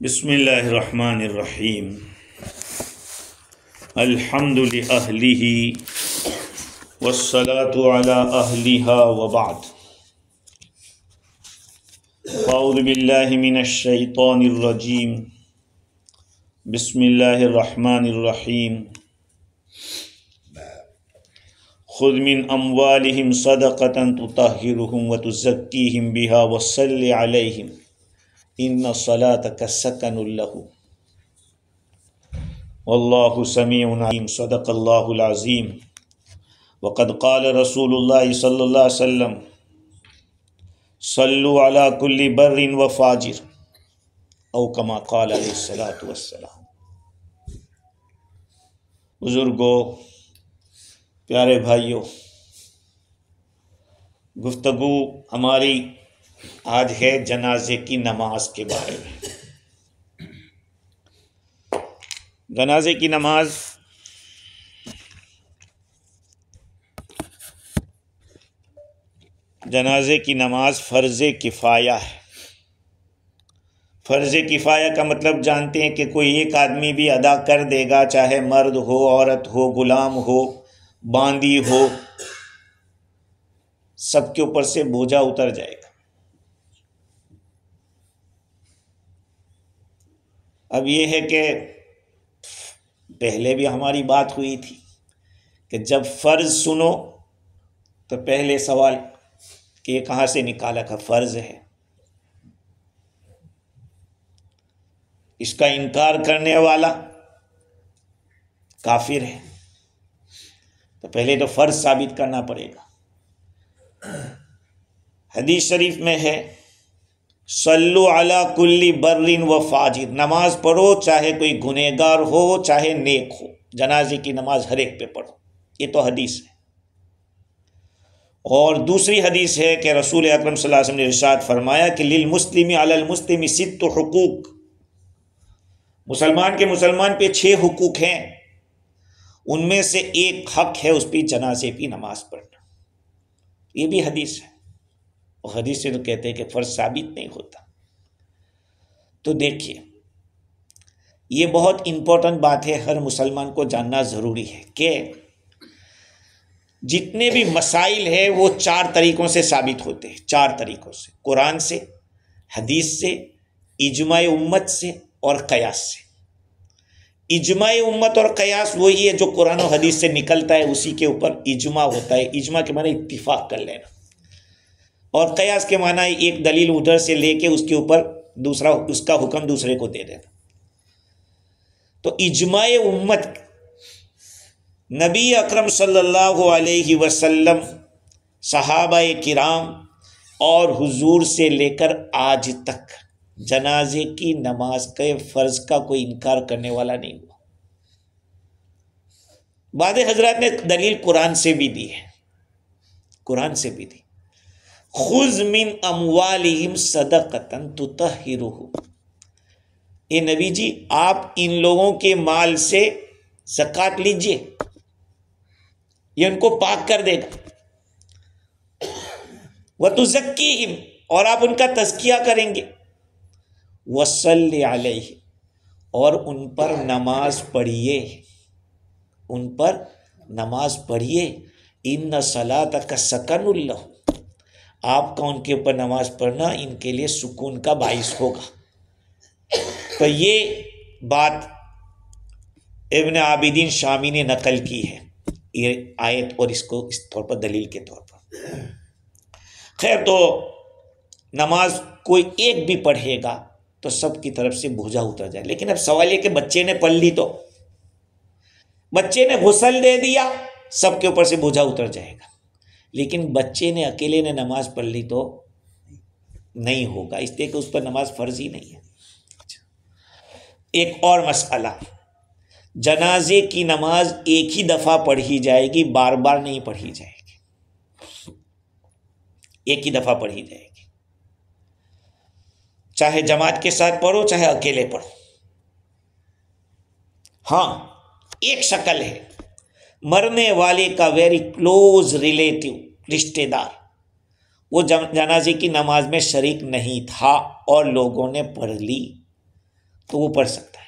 بسم اللہ الرحمن الرحیم الحمد لأہلہ والصلاة علی اہلہا وبعد اعوذ باللہ من الشیطان الرجیم بسم اللہ الرحمن الرحیم خذ من اموالہم صدقۃ تطہرہم وتزکیہم بہا وصلی علیہم ان صلاتک سکن لہم واللہ سمیع علیم صدق اللہ العظیم وقد قال رسول اللہ صلی اللہ علیہ وسلم صلوا علی کل بر و فاجر او کما قال علیہ الصلوۃ والسلام۔ بزرگوں، پیارے بھائیوں، گفتگو ہماری آج ہے جنازے کی نماز کے بارے میں۔ جنازے کی نماز فرض کفایہ ہے۔ فرض کفایہ کا مطلب جانتے ہیں کہ کوئی ایک آدمی بھی ادا کر دے گا، چاہے مرد ہو، عورت ہو، غلام ہو، باندی ہو، سب کے اوپر سے بوجھا اتر جائے گا۔ اب یہ ہے کہ پہلے بھی ہماری بات ہوئی تھی کہ جب فرض سنو تو پہلے سوال کہ یہ کہاں سے نکالا کہ فرض ہے؟ اس کا انکار کرنے والا کافر ہے، تو پہلے تو فرض ثابت کرنا پڑے گا۔ حدیث شریف میں ہے صلو علی کل بر و فاجر، نماز پڑھو چاہے کوئی گنہگار ہو چاہے نیک ہو، جنازے کی نماز ہر ایک پہ پڑھو، یہ تو حدیث ہے۔ اور دوسری حدیث ہے کہ رسول اکرم صلی اللہ علیہ وسلم نے ارشاد فرمایا کہ للمسلم علی المسلم ست حقوق، مسلمان کے مسلمان پہ 6 حقوق ہیں، ان میں سے ایک حق ہے اس پہ جنازے پہ نماز پڑھنا، یہ بھی حدیث ہے۔ اور حدیث سے تو کہتے ہیں کہ فرض ثابت نہیں ہوتا۔ تو دیکھیے، یہ بہت امپورٹنٹ بات ہے، ہر مسلمان کو جاننا ضروری ہے کہ جتنے بھی مسائل ہیں وہ 4 طریقوں سے ثابت ہوتے ہیں، 4 طریقوں سے، قرآن سے، حدیث سے، اجماع امت سے اور قیاس سے۔ اجماع امت اور قیاس وہی ہے جو قرآن و حدیث سے نکلتا ہے، اسی کے اوپر اجماع ہوتا ہے۔ اجماع کے معنی اتفاق کر لینا، اور قیاس کے معنی ایک دلیل ادھر سے لے کے اس کے اوپر دوسرا اس کا حکم دوسرے کو دے دینا۔ تو اجماع امت نبی اکرم صلی اللہ علیہ وسلم، صحابہ کرام اور حضور سے لے کر آج تک جنازے کی نماز کے فرض کا کوئی انکار کرنے والا نہیں ہوا۔ بعض حضرات نے دلیل قرآن سے بھی دی ہے، قرآن سے بھی دی، خذ من اموالہم صدقۃ تطہرہم، اے نبی جی آپ ان لوگوں کے مال سے زکوٰۃ لیجئے، یہ ان کو پاک کر دے گا، وتزکیہم، اور آپ ان کا تزکیہ کریں گے، وصلی علیہ، اور ان پر نماز پڑھیے، ان پر نماز پڑھیے، ان صلاتک سکن لہم، آپ کا ان کے اوپر نماز پڑھنا ان کے لیے سکون کا باعث ہوگا۔ تو یہ بات ابن عابدین شامی نے نقل کی ہے، یہ آیت، اور اس کو اس طور پر دلیل کے طور پر۔ خیر، تو نماز کوئی ایک بھی پڑھے گا تو سب کی طرف سے بوجھا اتر جائے۔ لیکن اب سوال یہ کہ بچے نے پڑھ لی، تو بچے نے غسل دے دیا، سب کے اوپر سے بوجھا اتر جائے گا، لیکن بچے نے اکیلے نے نماز پڑھ لی تو نہیں ہوگا، اس لیے کہ اس پر نماز فرض ہی نہیں ہے۔ ایک اور مسئلہ، جنازے کی نماز ایک ہی دفعہ پڑھی جائے گی، بار بار نہیں پڑھی جائے گی، ایک ہی دفعہ پڑھی جائے گی، چاہے جماعت کے ساتھ پڑھو چاہے اکیلے پڑھو۔ ہاں، ایک شکل ہے، مرنے والے کا ویری کلوز ریلیٹو، رشتہ دار، وہ جنازے کی نماز میں شریک نہیں تھا اور لوگوں نے پڑھ لی، تو وہ پڑھ سکتا ہے،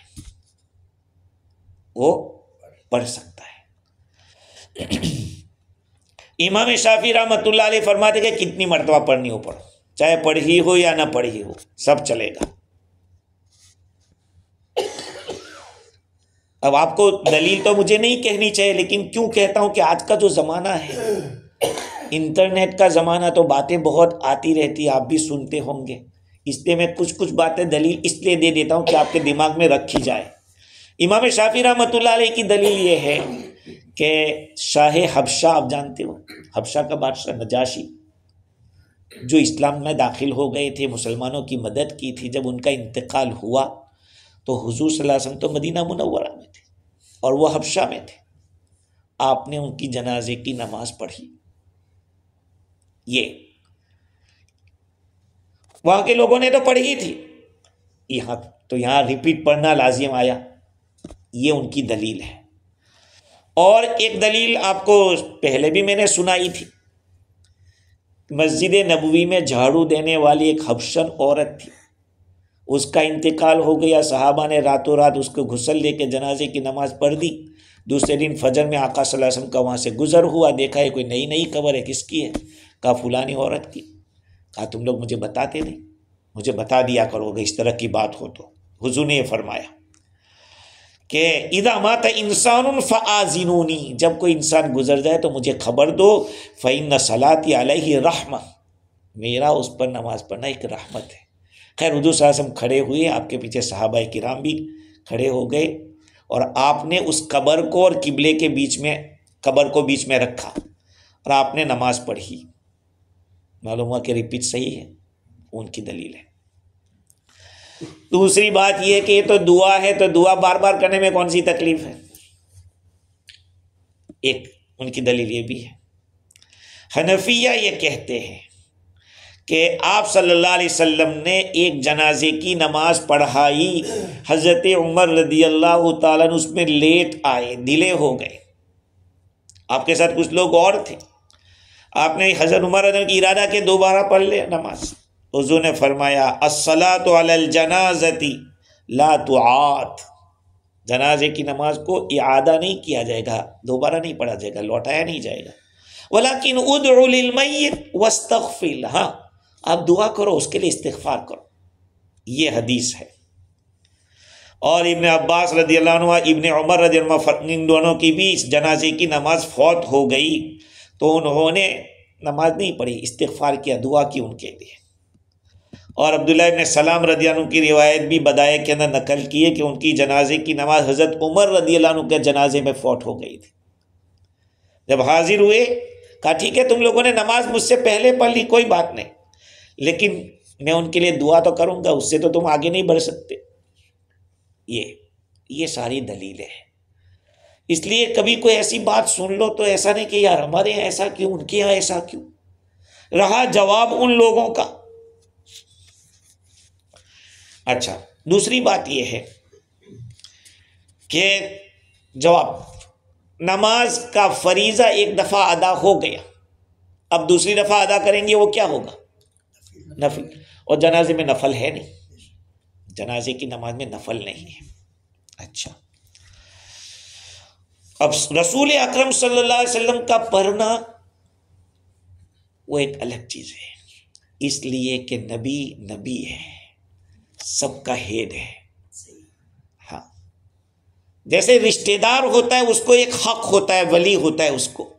وہ پڑھ سکتا ہے۔ امام شافعی رحمۃ اللہ علیہ فرماتے کہ کتنی مرتبہ پڑھنی ہو پڑھو، چاہے پڑھی ہو یا نہ پڑھی ہو، سب چلے گا۔ اب آپ کو دلیل تو مجھے نہیں کہنی چاہیے، لیکن کیوں کہتا ہوں کہ آج کا جو زمانہ ہے، انٹرنیٹ کا زمانہ، تو باتیں بہت آتی رہتی، آپ بھی سنتے ہوں گے، اس لیے میں کچھ باتیں دلیل اس لیے دے دیتا ہوں کہ آپ کے دماغ میں رکھی جائے۔ امام شافعی رحمۃ اللہ علیہ کی دلیل یہ ہے کہ شاہ حبشہ، آپ جانتے ہو حبشہ کا بادشاہ نجاشی، جو اسلام میں داخل ہو گئے تھے، مسلمانوں کی مدد کی تھی، جب ان کا انتقال ہوا تو حضور صلی اللہ علیہ وسلم تو مدینہ منورہ میں تھے اور وہ حبشہ میں تھے، آپ نے ان کی جنازے کی نماز پڑھی۔ یہ وہاں کے لوگوں نے تو پڑھی تھی، یہاں ریپیٹ پڑھنا لازم آیا، یہ ان کی دلیل ہے۔ اور ایک دلیل آپ کو پہلے بھی میں نے سنائی تھی، مسجد نبوی میں جھاڑو دینے والی ایک حبشن عورت تھی، اس کا انتقال ہو گیا، صحابہ نے راتوں رات اس کو غسل دے کے جنازے کی نماز پڑھ دی۔ دوسرے دن فجر میں آقا صلی اللہ علیہ وسلم کا وہاں سے گزر ہوا، دیکھا ہے کوئی نئی قبر ہے، کس کی ہے؟ کہا فلانی عورت کی۔ کہا تم لوگ مجھے بتاتے نہیں، مجھے بتا دیا کرو گے اس طرح کی بات ہو تو۔ حضور نے یہ فرمایا کہ اذا مات انسان فآذنونی، جب کوئی انسان گزر جائے تو مجھے خبر دو، فإن صلاتي علیہ رحمہ، میرا اس پر نماز پڑھنا ایک رحمت ہے۔ خیر حضور صلی اللہ علیہ وسلم کھڑے ہوئے، آپ کے پیچھے صحابہ کرام بھی کھڑے ہو گئے، اور آپ نے اس قبر کو اور قبلے کے بیچ میں، قبر کو بیچ میں رکھا اور آپ نے نماز پڑھی۔ معلوم ہوا کہ ریپیٹ صحیح ہے، ان کی دلیل ہے۔ دوسری بات یہ کہ یہ تو دعا ہے، تو دعا بار بار کرنے میں کون سی تکلیف ہے؟ ایک ان کی دلیل یہ بھی ہے۔ حنفیہ یہ کہتے ہیں کہ آپ صلی اللہ علیہ وسلم نے ایک جنازے کی نماز پڑھائی، حضرت عمر رضی اللہ تعالیٰ عنہ اس میں لیٹ آئے، ڈیلے ہو گئے، آپ کے ساتھ کچھ لوگ اور تھے، آپ نے حضرت عمر رضی اللہ عنہ کی ارادہ کے دوبارہ پڑھ لے نماز۔ حضور نے فرمایا الصلاۃ علی الجنازۃ لا تعاد، جنازے کی نماز کو اعادہ نہیں کیا جائے گا، دوبارہ نہیں پڑھا جائے گا، لوٹایا نہیں جائے گا۔ ولیکن ادعوا للمیت واستغفر لہ، ہاں آپ دعا کرو، اس کے لیے استغفار کرو، یہ حدیث ہے۔ اور ابن عباس رضی اللہ عنہ، ابن عمر رضی اللہ عنہ، ان دونوں کی بھی اس جنازے کی نماز فوت ہو گئی تو انہوں نے نماز نہیں پڑھی، استغفار کیا، دعا کی ان کے لیے۔ اور عبداللہ ابن سلام رضی اللہ عنہ کی روایت بھی بدائے کے اندر نقل کی ہے کہ ان کی جنازے کی نماز حضرت عمر رضی اللہ عنہ کے جنازے میں فوت ہو گئی تھی۔ جب حاضر ہوئے کہا ٹھیک ہے تم لوگوں نے نماز مجھ سے پہلے پڑھ لی، کوئی بات نہیں، لیکن میں ان کے لیے دعا تو کروں گا، اس سے تو تم آگے نہیں بڑھ سکتے۔ یہ ساری دلیلیں ہیں۔ اس لیے کبھی کوئی ایسی بات سن لو تو ایسا نہیں کہ یار ہمارے یہاں ایسا کیوں، ان کے یہاں ایسا کیوں۔ رہا جواب ان لوگوں کا۔ اچھا، دوسری بات یہ ہے کہ جواب، نماز کا فریضہ ایک دفعہ ادا ہو گیا، اب دوسری دفعہ ادا کریں گے، وہ کیا ہوگا؟ نفل۔ اور جنازے میں نفل ہے نہیں، جنازے کی نماز میں نفل نہیں ہے۔ اچھا، اب رسول اکرم صلی اللہ علیہ وسلم کا پڑھنا وہ ایک الگ چیز ہے، اس لیے کہ نبی ہے، سب کا ہیڈ ہے۔ ہاں، جیسے رشتہ دار ہوتا ہے اس کو ایک حق ہوتا ہے، ولی ہوتا ہے اس کو،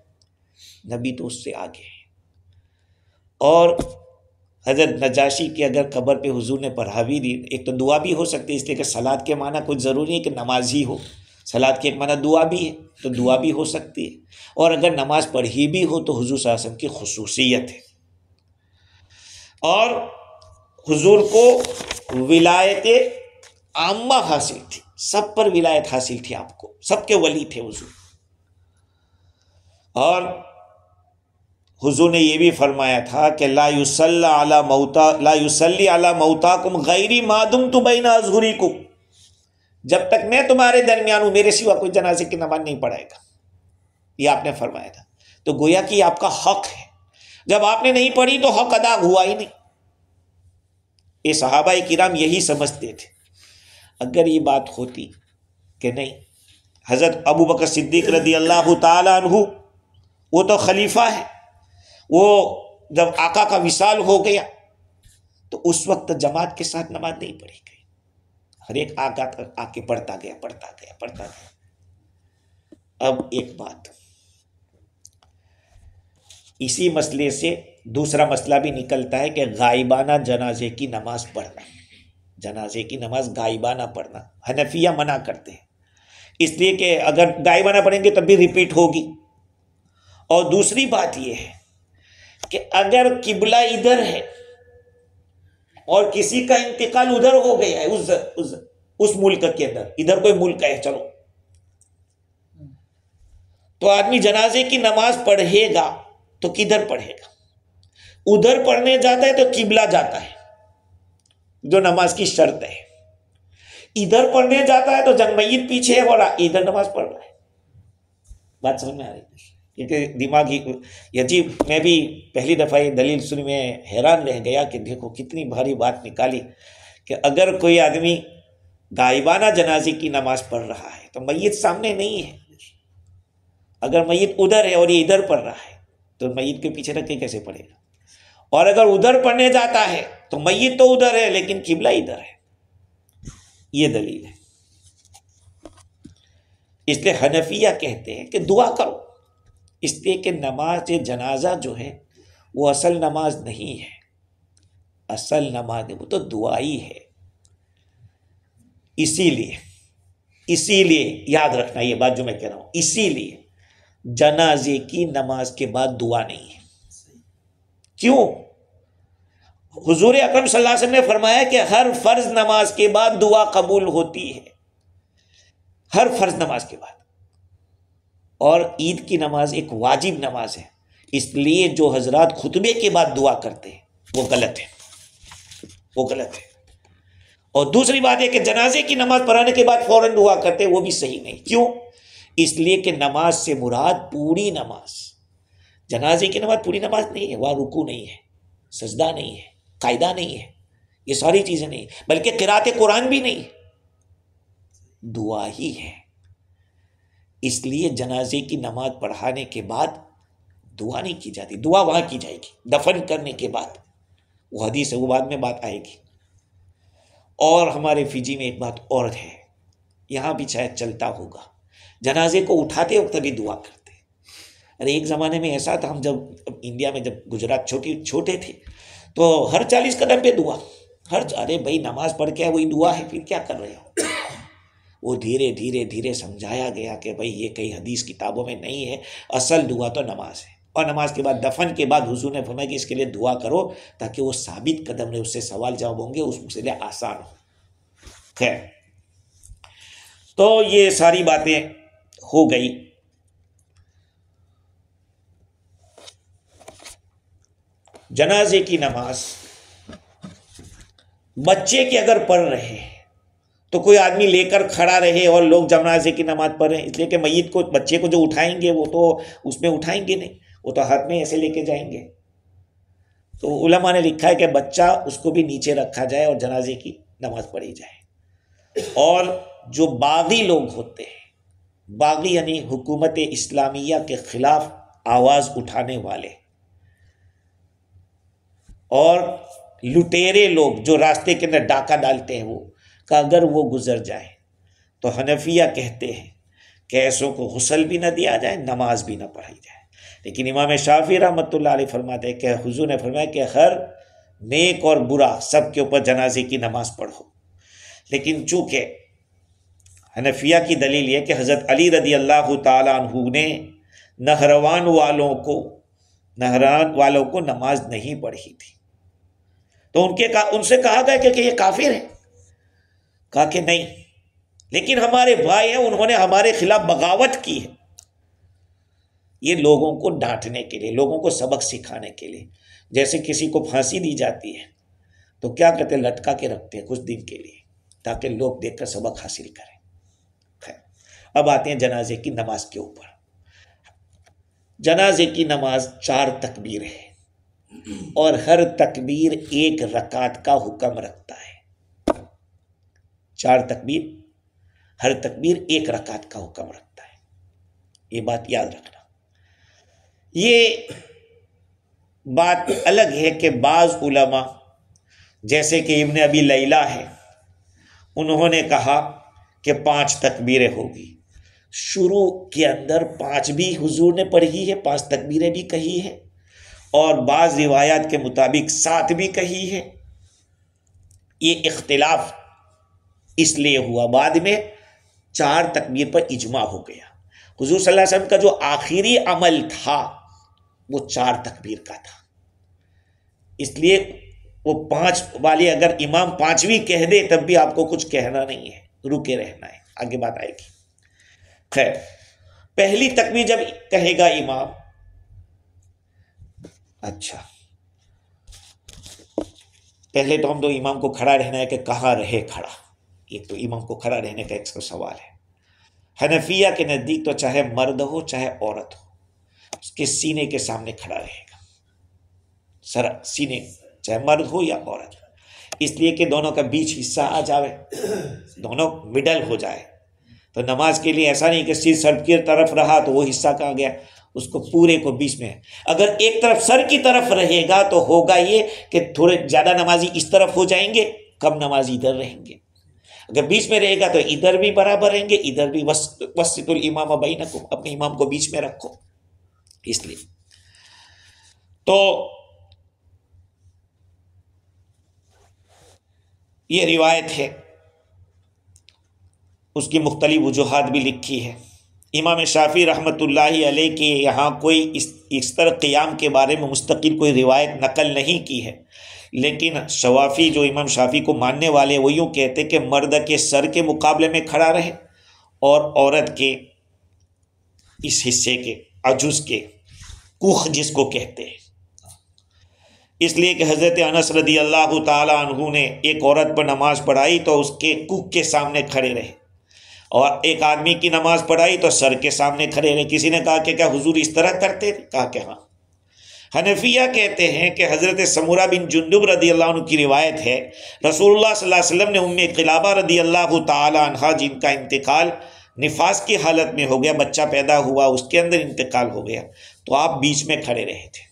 نبی تو اس سے آگے ہے۔ اور حضرت نجاشی کی اگر قبر پہ حضور نے پڑھا بھی دی، ایک تو دعا بھی ہو سکتی ہے، اس لیے کہ صلاۃ کے معنی کچھ ضروری ہے کہ نماز ہی ہو، صلاۃ کے ایک معنی دعا بھی ہے، تو دعا بھی ہو سکتی ہے۔ اور اگر نماز پڑھی بھی ہو تو حضور صلی اللہ علیہ وسلم کی خصوصیت ہے، اور حضور کو ولایت عامہ حاصل تھی، سب پر ولایت حاصل تھی، آپ کو سب کے ولی تھے حضور۔ اور حضور نے یہ بھی فرمایا تھا کہ لا یصلی علی موتاکم غیری ما دمت بین اظہرکم، جب تک میں تمہارے درمیان ہوں میرے سوا کوئی جنازے کی نماز نہیں پڑھائے گا، یہ آپ نے فرمایا تھا۔ تو گویا کہ آپ کا حق ہے، جب آپ نے نہیں پڑھی تو حق ادا ہوا ہی نہیں۔ یہ صحابہ کرام یہی سمجھتے تھے۔ اگر یہ بات ہوتی کہ نہیں، حضرت ابو بکر صدیق رضی اللہ تعالیٰ عنہ وہ تو خلیفہ ہے، وہ جب آقا کا وصال ہو گیا تو اس وقت جماعت کے ساتھ نماز نہیں پڑھی گئی، ہر ایک آ کے پڑھتا گیا۔ اب ایک بات، اسی مسئلے سے دوسرا مسئلہ بھی نکلتا ہے کہ غائبانہ جنازے کی نماز پڑھنا، جنازے کی نماز غائبانہ پڑھنا حنفیہ منع کرتے ہیں، اس لیے کہ اگر غائبانہ پڑھیں گے تب بھی ریپیٹ ہوگی، اور دوسری بات یہ ہے کہ اگر قبلہ ادھر ہے اور کسی کا انتقال ادھر ہو گیا ہے اس ملک کے اندر، ادھر کوئی ملک ہے چلو، تو آدمی جنازے کی نماز پڑھے گا تو کدھر پڑھے گا؟ ادھر پڑھنے جاتا ہے تو قبلہ جاتا ہے جو نماز کی شرط ہے، ادھر پڑھنے جاتا ہے تو جنگ میت پیچھے ہے اور ادھر نماز پڑھ رہا ہے۔ بات سمجھ میں آ رہی ہے؟ کیونکہ دماغی عجیب، میں بھی پہلی دفعہ یہ دلیل سنی میں حیران رہ گیا کہ دیکھو کتنی بھاری بات نکالی کہ اگر کوئی آدمی غائبانہ جنازے کی نماز پڑھ رہا ہے تو میت سامنے نہیں ہے، اگر میت ادھر ہے اور یہ ادھر پڑھ رہا ہے تو میت کے پیچھے رکھ کے کیسے پڑھے گا؟ اور اگر ادھر پڑھنے جاتا ہے تو میت تو ادھر ہے لیکن قبلہ ادھر ہے۔ یہ دلیل ہے۔ اس لیے حنفیہ کہتے ہیں کہ دعا کرو، اس لیے کہ نماز جنازہ جو ہے وہ اصل نماز نہیں ہے، اصل نماز وہ تو دعا ہی ہے۔ اسی لیے یاد رکھنا یہ بات جو میں کہہ رہا ہوں، اسی لیے جنازے کی نماز کے بعد دعا نہیں ہے۔ کیوں؟ حضور اکرم صلی اللہ علیہ وسلم نے فرمایا کہ ہر فرض نماز کے بعد دعا قبول ہوتی ہے، ہر فرض نماز کے بعد، اور عید کی نماز ایک واجب نماز ہے، اس لیے جو حضرات خطبے کے بعد دعا کرتے ہیں وہ غلط ہے۔ اور دوسری بات ہے کہ جنازے کی نماز پڑھانے کے بعد فوراً دعا کرتے ہیں، وہ بھی صحیح نہیں۔ کیوں؟ اس لیے کہ نماز سے مراد پوری نماز، جنازے کی نماز پوری نماز نہیں ہے، وہاں رکوع نہیں ہے، سجدہ نہیں ہے، قاعدہ نہیں ہے، یہ ساری چیزیں نہیں، بلکہ قرات قرآن بھی نہیں، دعا ہی ہے۔ اس لیے جنازے کی نماز پڑھانے کے بعد دعا نہیں کی جاتی، دعا وہاں کی جائے گی دفن کرنے کے بعد، وہ حدیث ہے، وہ بعد میں بات آئے گی۔ اور ہمارے فجی میں ایک بات اور ہے، یہاں بھی شاید چلتا ہوگا، جنازے کو اٹھاتے وقت بھی دعا کرتے۔ ارے ایک زمانے میں ایسا تھا، ہم جب انڈیا میں جب گجرات چھوٹے تھے تو ہر 40 قدم پہ دعا، ارے بھائی نماز پڑھ کے وہی دعا ہے، پھر کیا کر رہے ہو؟ وہ دھیرے سمجھایا گیا کہ بھائی یہ کئی حدیث کتابوں میں نہیں ہے، اصل دعا تو نماز ہے، اور نماز کے بعد دفن کے بعد حضور نے فرمایا کہ اس کے لیے دعا کرو تاکہ وہ ثابت قدم رہے، اس سے سوال جواب ہوں گے، اس کے لیے آسان ہو۔ خیر، تو یہ ساری باتیں ہو گئی۔ جنازے کی نماز بچے کے اگر پڑھ رہے ہیں تو کوئی آدمی لے کر کھڑا رہے اور لوگ جنازے کی نماز پڑھ رہے ہیں، اس لیے کہ میت کو، بچے کو جو اٹھائیں گے وہ تو اس میں اٹھائیں گے نہیں، وہ تو ہاتھ میں ایسے لے کے جائیں گے۔ تو علماء نے لکھا ہے کہ بچہ اس کو بھی نیچے رکھا جائے اور جنازے کی نماز پڑھی جائے۔ اور جو باغی لوگ ہوتے ہیں، باغی یعنی حکومت اسلامیہ کے خلاف آواز اٹھانے والے اور لٹیرے لوگ جو راستے کے اندر ڈاکہ ڈالتے ہیں، وہ کہ اگر وہ گزر جائے تو حنفیہ کہتے ہیں کہ ایسوں کو غسل بھی نہ دیا جائے، نماز بھی نہ پڑھائی جائے۔ لیکن امام شافعی رحمۃ اللہ علیہ فرماتے ہیں کہ حضور نے فرمایا کہ ہر نیک اور برا سب کے اوپر جنازے کی نماز پڑھو۔ لیکن چونکہ حنفیہ کی دلیل یہ کہ حضرت علی رضی اللہ تعالیٰ عنہ نے نہروان والوں کو نماز نہیں پڑھی تھی، تو ان سے کہا گیا کہ یہ کافر ہیں، کہا کہ نہیں، لیکن ہمارے بھائی ہیں، انہوں نے ہمارے خلاف بغاوت کی ہے۔ یہ لوگوں کو ڈانٹنے کے لیے، لوگوں کو سبق سکھانے کے لیے، جیسے کسی کو پھانسی دی جاتی ہے تو کیا کرتے ہیں، لٹکا کے رکھتے ہیں کچھ دن کے لیے تاکہ لوگ دیکھ کر سبق حاصل کریں۔ خیر، اب آتے ہیں جنازے کی نماز کے اوپر۔ جنازے کی نماز 4 تکبیر ہے اور ہر تکبیر 1 رکعت کا حکم رکھتا ہے۔ 4 تکبیر، ہر تکبیر 1 رکعت کا حکم رکھتا ہے، یہ بات یاد رکھنا۔ یہ بات الگ ہے کہ بعض علماء جیسے کہ ابن ابی لیلہ ہے، انہوں نے کہا کہ 5 تکبیریں ہوگی۔ شروع کے اندر 5 بھی حضور نے پڑھی ہے، 5 تکبیریں بھی کہی ہے، اور بعض روایات کے مطابق 7 بھی کہی ہے۔ یہ اختلاف اس لیے ہوا، بعد میں 4 تکبیر پر اجماع ہو گیا۔ حضور صلی اللہ علیہ وسلم کا جو آخری عمل تھا وہ 4 تکبیر کا تھا، اس لیے وہ 5 والی اگر امام 5ویں کہہ دے تب بھی آپ کو کچھ کہنا نہیں ہے، رکے رہنا ہے، آگے بات آئے گی۔ خیر، پہلی تکبیر جب کہے گا امام، اچھا پہلے تو ہم تو امام کو کھڑا رہنا ہے کہ کہاں رہے کھڑا، ایک تو امام کو کھڑا رہنے کا ایک سوال ہے۔ حنفیہ کے نزدیک تو چاہے مرد ہو چاہے عورت ہو، اس کے سینے کے سامنے کھڑا رہے گا، سر سینے، چاہے مرد ہو یا عورت، اس لیے کہ دونوں کا بیچ حصہ آ جاوے، دونوں مڈل ہو جائے۔ تو نماز کے لیے ایسا نہیں کہ سر کی طرف رہا تو وہ حصہ کہاں گیا، اس کو پورے کو بیچ میں۔ اگر ایک طرف سر کی طرف رہے گا تو ہوگا یہ کہ تھوڑے زیادہ نمازی اس طرف ہو جائیں گے، کم نمازی ادھر رہیں گے۔ اگر بیچ میں رہے گا تو ادھر بھی برابر رہیں گے، ادھر بھی۔ وسط الامام بینکم، اپنے امام کو بیچ میں رکھو، اس لیے۔ تو یہ روایت ہے، اس کی مختلف وجوہات بھی لکھی ہے۔ امام شافعی رحمۃ اللہ علیہ کے یہاں کوئی اس طرح قیام کے بارے میں مستقل کوئی روایت نقل نہیں کی ہے، لیکن شوافی جو امام شافعی کو ماننے والے وہ یوں کہتے کہ مرد کے سر کے مقابلے میں کھڑا رہے اور عورت کے اس حصے کے عجز کے کوخ جس کو کہتے ہیں، اس لیے کہ حضرت انس رضی اللہ تعالی عنہ نے ایک عورت پر نماز پڑھائی تو اس کے کوخ کے سامنے کھڑے رہے، اور ایک آدمی کی نماز پڑھائی تو سر کے سامنے کھڑے رہے۔ کسی نے کہا کہ کیا حضور اس طرح کرتے تھے؟ کہا کہ ہاں۔ حنفیہ کہتے ہیں کہ حضرت سمورہ بن جندب رضی اللہ عنہ کی روایت ہے، رسول اللہ صلی اللہ علیہ وسلم نے ام قلابہ رضی اللہ تعالی عنہا جن کا انتقال نفاس کی حالت میں ہو گیا، بچہ پیدا ہوا، اس کے اندر انتقال ہو گیا، تو آپ بیچ میں کھڑے رہے تھے۔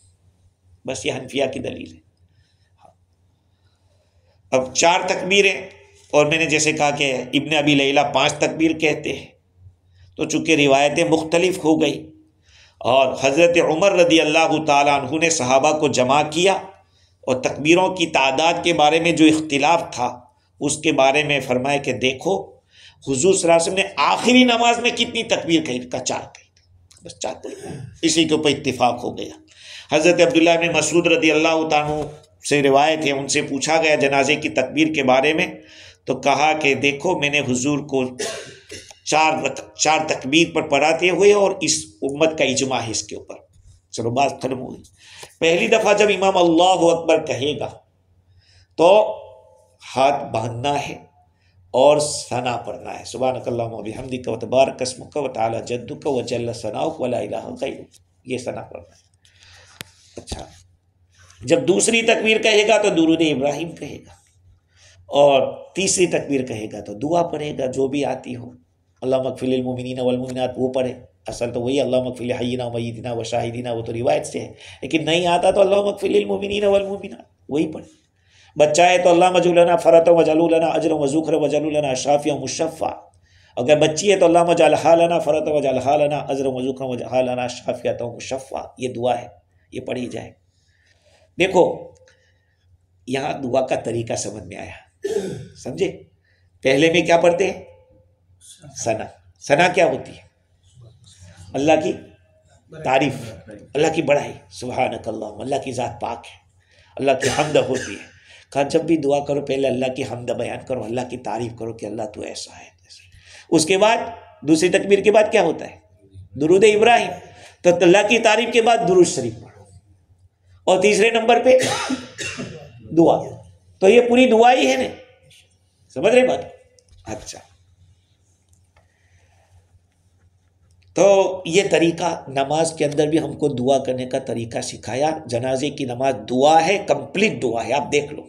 بس یہ حنفیہ کی دلیل ہے۔ اب 4 تکبیریں، اور میں نے جیسے کہا کہ ابن ابی لیلہ 5 تکبیر کہتے ہیں، تو چونکہ روایتیں مختلف ہو گئی، اور حضرت عمر رضی اللہ تعالیٰ عنہ نے صحابہ کو جمع کیا اور تکبیروں کی تعداد کے بارے میں جو اختلاف تھا اس کے بارے میں فرمایا کہ دیکھو حضور صلی اللہ علیہ وسلم نے آخری نماز میں کتنی تکبیر کہی؟ کا 4 کہی، بس 4 پڑھی، اسی کے اوپر اتفاق ہو گیا۔ حضرت عبداللہ بن مسعود رضی اللہ تعالیٰ سے روایت ہے، ان سے پوچھا گیا جنازے کی تکبیر کے بارے میں، تو کہا کہ دیکھو میں نے حضور کو 4 تکبیر پر پڑھاتے ہوئے، اور اس امت کا اجماع ہے اس کے اوپر۔ چلو بات ختم ہو گئی۔ پہلی دفعہ جب امام اللہ اکبر کہے گا تو ہاتھ باندھنا ہے اور ثنا پڑھنا ہے، سبحانک اللہم و بحمدک و تبارک اسمک و تعالی جدک و جل ثناؤک و لا الہ غیرک، یہ ثنا پڑھنا ہے۔ اچھا، جب دوسری تکبیر کہے گا تو درود ابراہیم کہے گا، اور تیسری تکبیر کہے گا تو دعا پڑھے گا جو بھی آتی ہو، اللہم اغفر للمؤمنین والمؤمنات وہ پڑھے، اصل تو وہی اللہم اغفر لحینا ومیتنا وشاہدینا، وہ تو روایت سے ہے، لیکن نہیں آتا تو اللہم اغفر للمؤمنین والمؤمنات وہی پڑھے۔ بچہ ہے تو اللہم اجعل لنا فرۃ وجعل لنا اجرا وذخرا وجعل لنا شافعا مشفعا، اگر بچی ہے تو اللہم اجعلھا لنا فرۃ وجعلھا لنا اجرا وذخرا وجعلھا لنا شافعۃ مشفعا، یہ دعا ہے، یہ پڑھی جائے۔ دیکھو یہاں دعا کا طریقہ سمجھ میں آیا، سمجھے؟ پہلے میں کیا پڑھتے ہیں؟ ثنا۔ ثنا کیا ہوتی ہے؟ اللہ کی تعریف، اللہ کی بڑائی، سبحانک اللہم، اللہ کی ذات پاک ہے، اللہ کی حمد ہوتی ہے۔ کہا جب بھی دعا کرو پہلے اللہ کی حمد بیان کرو، اللہ کی تعریف کرو کہ اللہ تو ایسا ہے ایسا۔ اس کے بعد دوسری تکبیر کے بعد کیا ہوتا ہے؟ درود ابراہیم، تو اللہ کی تعریف کے بعد درود شریف پڑھو، اور تیسرے نمبر پہ دعا۔ تو یہ پوری دعا ہی ہے نا، سمجھ رہے بات؟ اچھا، تو یہ طریقہ نماز کے اندر بھی ہم کو دعا کرنے کا طریقہ سکھایا۔ جنازے کی نماز دعا ہے، کمپلیٹ دعا ہے، آپ دیکھ لو۔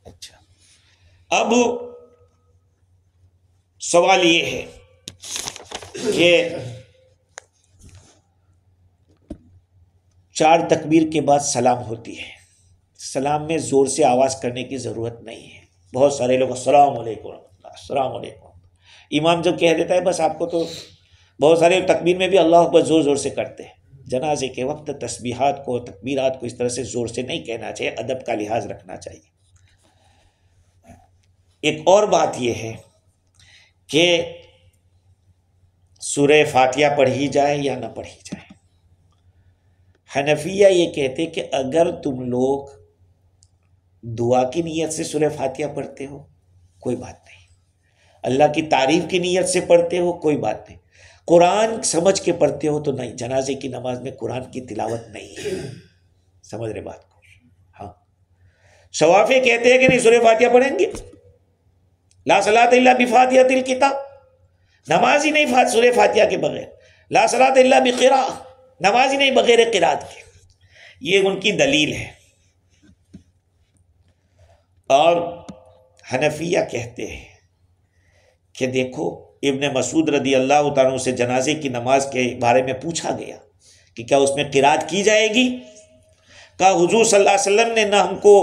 اچھا، اب سوال یہ ہے کہ 4 تکبیر کے بعد سلام ہوتی ہے، سلام میں زور سے آواز کرنے کی ضرورت نہیں ہے. بہت سارے لوگ السلام علیکم السلام علیکم، امام جو کہہ دیتا ہے بس آپ کو، تو بہت سارے تکبیر میں بھی اللہ اکبر زور زور سے کرتے ہیں. جنازے کے وقت تسبیحات کو، تکبیرات کو اس طرح سے زور سے نہیں کہنا چاہیے، ادب کا لحاظ رکھنا چاہیے. ایک اور بات یہ ہے کہ سورہ فاتحہ پڑھی جائے یا نہ پڑھی جائے. حنفیہ یہ کہتے کہ اگر تم لوگ دعا کی نیت سے سورہ فاتحہ پڑھتے ہو کوئی بات نہیں، اللہ کی تعریف کی نیت سے پڑھتے ہو کوئی بات نہیں، قرآن سمجھ کے پڑھتے ہو تو نہیں. جنازے کی نماز میں قرآن کی تلاوت نہیں ہے. سمجھ رہے بات کو؟ ہاں. شوافی کہتے ہیں کہ نہیں، سورہ فاتحہ پڑھیں گے، لا صلاۃ الا بفاتحۃ الکتاب، نماز ہی نہیں سورہ فاتحہ کے بغیر. لا صلاۃ الا بقراءۃ، نماز ہی نہیں بغیر قرات کے. یہ ان کی دلیل ہے. اور حنفیہ کہتے ہیں کہ دیکھو، ابن مسعود رضی اللہ تعالیٰ سے جنازے کی نماز کے بارے میں پوچھا گیا کہ کیا اس میں قرات کی جائے گی؟ کہا حضور صلی اللہ علیہ وسلم نے نہ ہم کو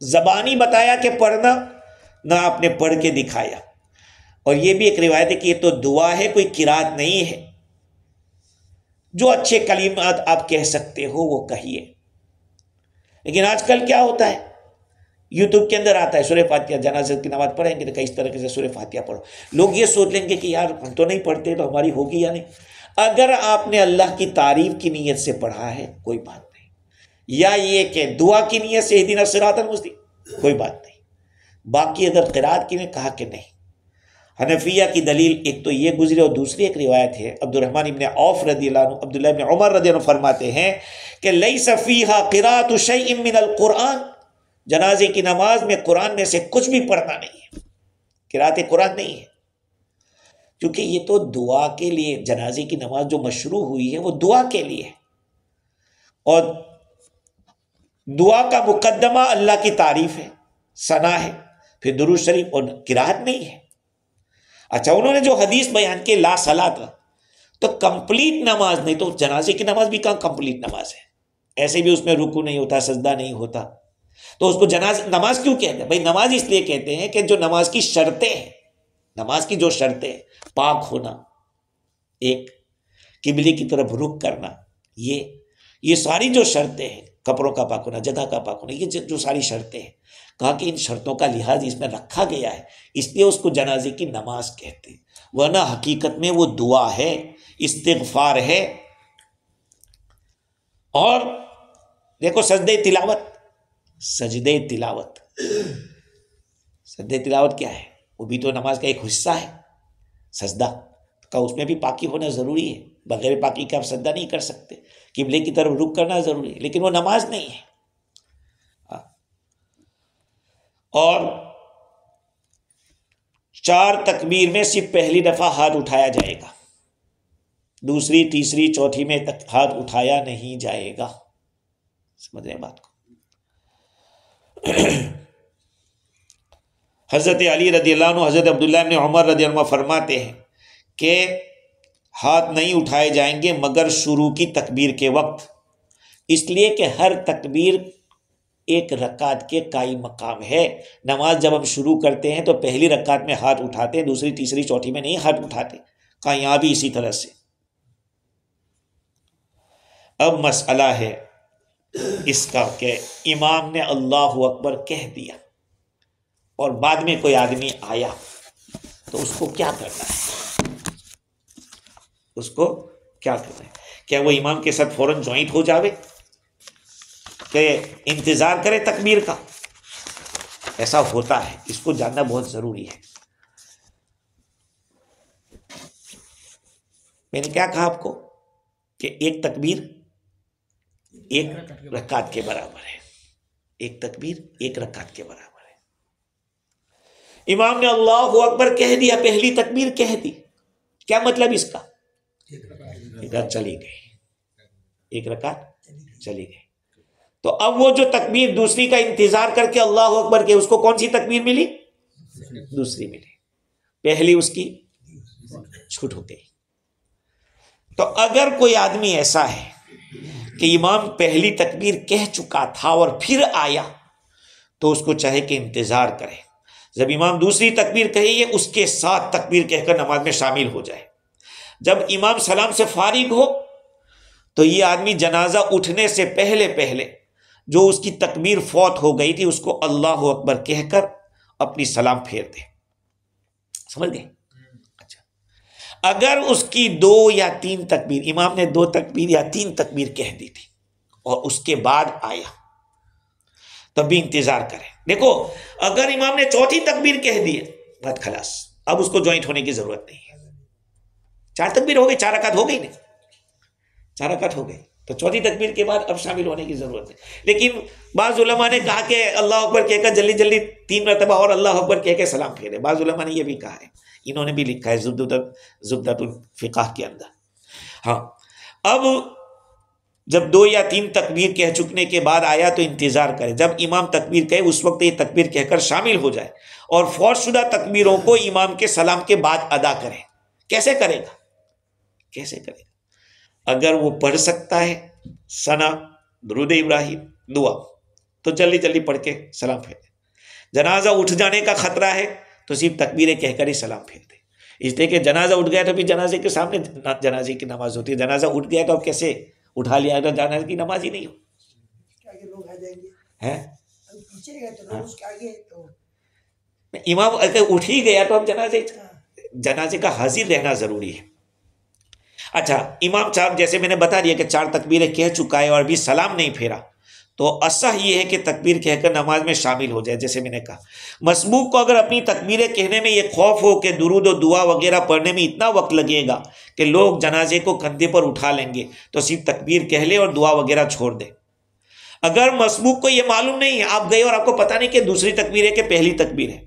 زبانی بتایا کہ پڑھنا، نہ آپ نے پڑھ کے دکھایا. اور یہ بھی ایک روایت ہے کہ یہ تو دعا ہے، کوئی قرات نہیں ہے. جو اچھے کلمات آپ کہہ سکتے ہو وہ کہیے. لیکن آج کل کیا ہوتا ہے، یوٹیوب کے اندر آتا ہے سورہ فاتحہ، جنازے کی نماز پڑھیں گے تو کئی طریقے سے سورہ فاتحہ پڑھو. لوگ یہ سوچ لیں گے کہ یار ہم تو نہیں پڑھتے تو ہماری ہوگی یا نہیں. اگر آپ نے اللہ کی تعریف کی نیت سے پڑھا ہے کوئی بات نہیں، یا یہ کہ دعا کی نیت سے اہدنا الصراط المستقیم کوئی بات نہیں. باقی اگر قرات کی نے کہا کہ نہیں. حنفیہ کی دلیل ایک تو یہ گزری، اور دوسری ایک روایت ہے عبد الرحمن ابن عوف رضی اللہ عنہ، عبداللہ ابن عمر رضی اللہ عنہ فرماتے ہیں کہ لیس فیہا قراءۃ شیء من القرآن، جنازے کی نماز میں قرآن میں سے کچھ بھی پڑھنا نہیں ہے، قراءت قرآن نہیں ہے. کیونکہ یہ تو دعا کے لیے، جنازے کی نماز جو مشروع ہوئی ہے وہ دعا کے لیے ہے، اور دعا کا مقدمہ اللہ کی تعریف ہے، ثنا ہے، پھر درود شریف، اور قراءت نہیں ہے. اچھا، انہوں نے جو حدیث بیان کی لا صلاۃ، تو کمپلیٹ نماز نہیں، تو جنازے کی نماز بھی کہاں کمپلیٹ نماز ہے؟ ایسے بھی اس میں رکوع نہیں ہوتا، سجدہ نہیں ہوتا، تو اس کو نماز کیوں کہتے ہیں؟ بھائی نماز اس لیے کہتے ہیں کہ جو نماز کی شرطیں ہیں، نماز کی جو شرطیں ہیں، پاک ہونا، ایک قبلے کی طرف رخ کرنا، یہ ساری جو شرطیں ہیں، کپڑوں کا پاک ہونا، جگہ کا پاک ہونا، یہ جو ساری شرطیں ہیں، کہا کہ ان شرطوں کا لحاظ اس میں رکھا گیا ہے، اس لیے اس کو جنازے کی نماز کہتے ہیں. ورنہ حقیقت میں وہ دعا ہے، استغفار ہے. اور دیکھو سجدے تلاوت کیا ہے؟ وہ بھی تو نماز کا ایک حصہ ہے. سجدہ کا اس میں بھی پاکی ہونا ضروری ہے، بغیر پاکی کے آپ سجدہ نہیں کر سکتے. قبلے کی طرف رخ کرنا ضروری ہے، لیکن وہ نماز نہیں ہے. اور 4 تکبیر میں صرف پہلی دفعہ ہاتھ اٹھایا جائے گا، دوسری، تیسری، چوتھی میں تک ہاتھ اٹھایا نہیں جائے گا. سمجھ رہے ہیں بات کو؟ حضرت علی رضی اللہ عنہ، حضرت عبداللہ ابن عمر رضی اللہ عنہ فرماتے ہیں کہ ہاتھ نہیں اٹھائے جائیں گے مگر شروع کی تکبیر کے وقت، اس لیے کہ ہر تکبیر ایک رکعت کے قائم مقام ہے. نماز جب ہم شروع کرتے ہیں تو پہلی رکعت میں ہاتھ اٹھاتے ہیں، دوسری، تیسری، چوتھی میں نہیں ہاتھ اٹھاتے. کہا یہاں بھی اسی طرح سے. اب مسئلہ ہے اس کا کہ امام نے اللہ اکبر کہہ دیا اور بعد میں کوئی آدمی آیا تو اس کو کیا کرنا ہے؟ اس کو کیا کرنا ہے؟ کیا وہ امام کے ساتھ فوراً جوائنٹ ہو جاوے کہ انتظار کرے تکبیر کا؟ ایسا ہوتا ہے، اس کو جاننا بہت ضروری ہے. میں نے کیا کہا آپ کو کہ ایک تکبیر ایک رکعت کے برابر ہے، ایک تکبیر ایک رکعت کے برابر ہے. امام نے اللہ اکبر کہہ دیا، پہلی تکبیر کہہ دی، کیا مطلب اس کا؟ ایک رکعت چلی گئی، ایک رکعت چلی گئی. تو اب وہ جو تکبیر دوسری کا انتظار کر کے اللہ اکبر کے، اس کو کون سی تکبیر ملی؟ دوسری ملی. پہلی اس کی چھوٹ ہو گئی. تو اگر کوئی آدمی ایسا ہے کہ امام پہلی تکبیر کہہ چکا تھا اور پھر آیا تو اس کو چاہے کہ انتظار کرے. جب امام دوسری تکبیر کہے اس کے ساتھ تکبیر کہہ کر نماز میں شامل ہو جائے. جب امام سلام سے فارغ ہو تو یہ آدمی جنازہ اٹھنے سے پہلے جو اس کی تکبیر فوت ہو گئی تھی اس کو اللہ اکبر کہہ کر اپنی سلام پھیر دے. سمجھ گئے؟ اچھا، اگر اس کی 2 یا 3 تکبیر، امام نے 2 تکبیر یا 3 تکبیر کہہ دی تھی اور اس کے بعد آیا، تب بھی انتظار کریں. دیکھو اگر امام نے 4تھی تکبیر کہہ دی بات خلاص، اب اس کو جوائنٹ ہونے کی ضرورت نہیں ہے. 4 تکبیر ہو گئی، 4 رکعت ہو گئی، نہیں 4 رکعت ہو گئی، تو 4تھی تکبیر کے بعد اب شامل ہونے کی ضرورت ہے. لیکن بعض علماء نے کہا کہ اللہ اکبر کہہ کر جلدی 3 مرتبہ اور اللہ اکبر کہہ کے سلام پھیرے. بعض علماء نے یہ بھی کہا ہے، انہوں نے بھی لکھا ہے زبدۃ الفقہ کے اندر. ہاں، اب جب 2 یا 3 تکبیر کہہ چکنے کے بعد آیا تو انتظار کرے. جب امام تکبیر کہے اس وقت یہ تکبیر کہہ کر شامل ہو جائے اور فوت شدہ تکبیروں کو امام کے سلام کے بعد ادا کرے. کیسے کرے گا؟ اگر وہ پڑھ سکتا ہے ثنا، درود ابراہیم، دعا، تو جلدی پڑھ کے سلام پھیر دے. جنازہ اٹھ جانے کا خطرہ ہے تو صرف تکبیریں کہہ کر ہی سلام پھیر دے. اس لیے کہ جنازہ اٹھ گیا تو پھر جنازے کے سامنے جنازے کی نماز ہوتی ہے. جنازہ اٹھ گیا تو اب کیسے اٹھا لیا تو جنازے کی نماز ہی نہیں ہو. امام اگر اٹھ ہی گیا تو اب جنازے کا حاضر رہنا ضروری ہے. اچھا، امام صاحب جیسے میں نے بتا دیا کہ 4 تکبیریں کہہ چکا ہے اور ابھی سلام نہیں پھیرا تو اصح یہ ہے کہ تکبیر کہہ کر نماز میں شامل ہو جائے. جیسے میں نے کہا مسبوق کو اگر اپنی تکبیریں کہنے میں یہ خوف ہو کہ درود و دعا وغیرہ پڑھنے میں اتنا وقت لگے گا کہ لوگ جنازے کو کندھے پر اٹھا لیں گے تو صرف تکبیر کہہ لے اور دعا وغیرہ چھوڑ دے. اگر مسبوق کو یہ معلوم نہیں ہے، آپ گئے اور آپ کو پتہ نہیں کہ دوسری تکبیر ہے کہ پہلی تکبیر ہے،